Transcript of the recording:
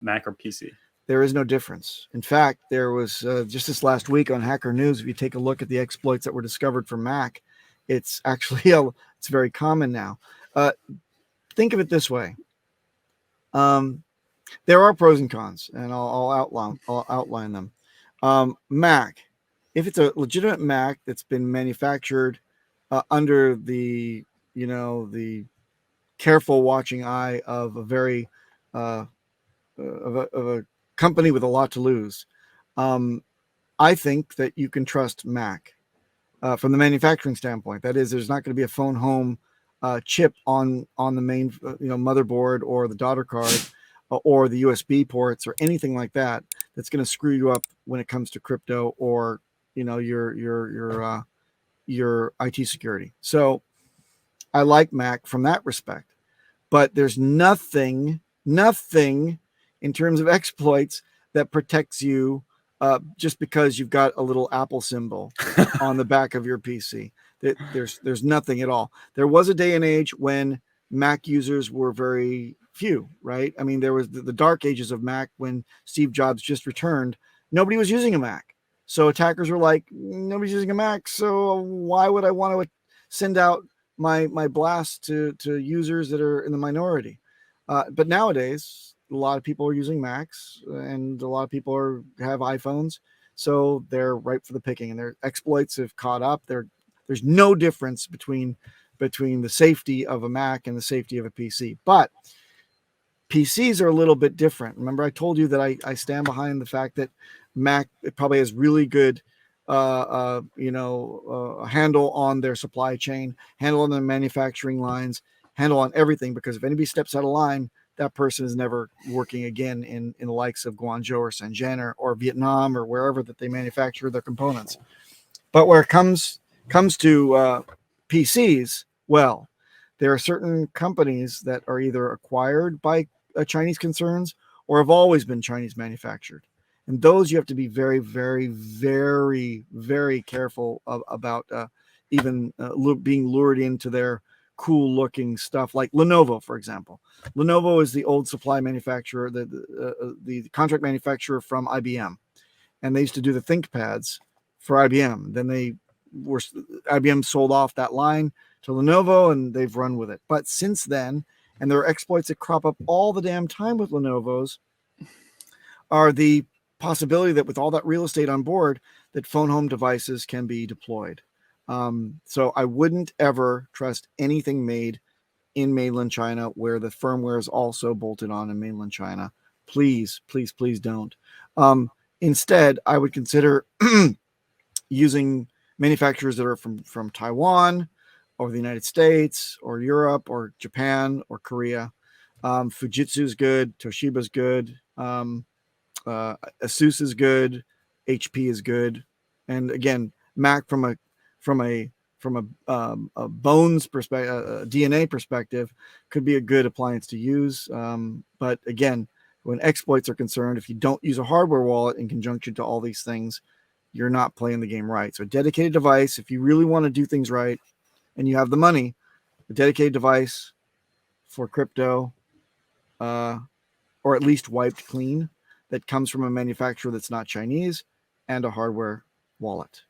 Mac or PC? There is no difference. In fact, there was just this last week on Hacker News. If you take a look at the exploits that were discovered for Mac, it's actually it's very common now. Think of it this way: there are pros and cons, and I'll outline them. Mac, if it's a legitimate Mac that's been manufactured under the the careful watching eye of a very of a company with a lot to lose, I think that you can trust Mac from the manufacturing standpoint. That is, there's not going to be a phone home chip on the main motherboard or the daughter card or the USB ports or anything like that that's going to screw you up when it comes to crypto or your IT security. So I like Mac from that respect, but there's nothing in terms of exploits that protects you just because you've got a little Apple symbol on the back of your PC. There's nothing at all. There was a day and age when Mac users were very few, right? I mean, there was the dark ages of Mac when Steve Jobs just returned. Nobody was using a Mac. So attackers were like, nobody's using a Mac, so why would I want to send out my blast to users that are in the minority? But nowadays, a lot of people are using Macs, and a lot of people have iPhones, so they're ripe for the picking. And their exploits have caught up. There's no difference between the safety of a Mac and the safety of a PC. But PCs are a little bit different. Remember, I told you that I stand behind the fact that Mac probably has really good handle on their supply chain, handle on their manufacturing lines, handle on everything, because if anybody steps out of line, that person is never working again in the likes of Guangzhou or Shenzhen or Vietnam or wherever that they manufacture their components. But where it comes to PCs, well, there are certain companies that are either acquired by Chinese concerns or have always been Chinese manufactured. And those you have to be very, very, very, very careful about even being lured into their cool looking stuff, like Lenovo, for example. Lenovo is the old supply manufacturer, the contract manufacturer from IBM. And they used to do the ThinkPads for IBM. Then IBM sold off that line to Lenovo, and they've run with it. But since then, and there are exploits that crop up all the damn time with Lenovo's, are the possibility that with all that real estate on board, that phone home devices can be deployed. So I wouldn't ever trust anything made in mainland China where the firmware is also bolted on in mainland China. Please, please, please don't. Instead, I would consider using manufacturers that are from Taiwan or the United States or Europe or Japan or Korea. Fujitsu is good. Toshiba is good. Asus is good. HP is good. And again, Mac from a bones perspective, a DNA perspective, could be a good appliance to use. But again, when exploits are concerned, if you don't use a hardware wallet in conjunction to all these things, you're not playing the game right. So a dedicated device, if you really want to do things right and you have the money, a dedicated device for crypto, or at least wiped clean, that comes from a manufacturer that's not Chinese, and a hardware wallet.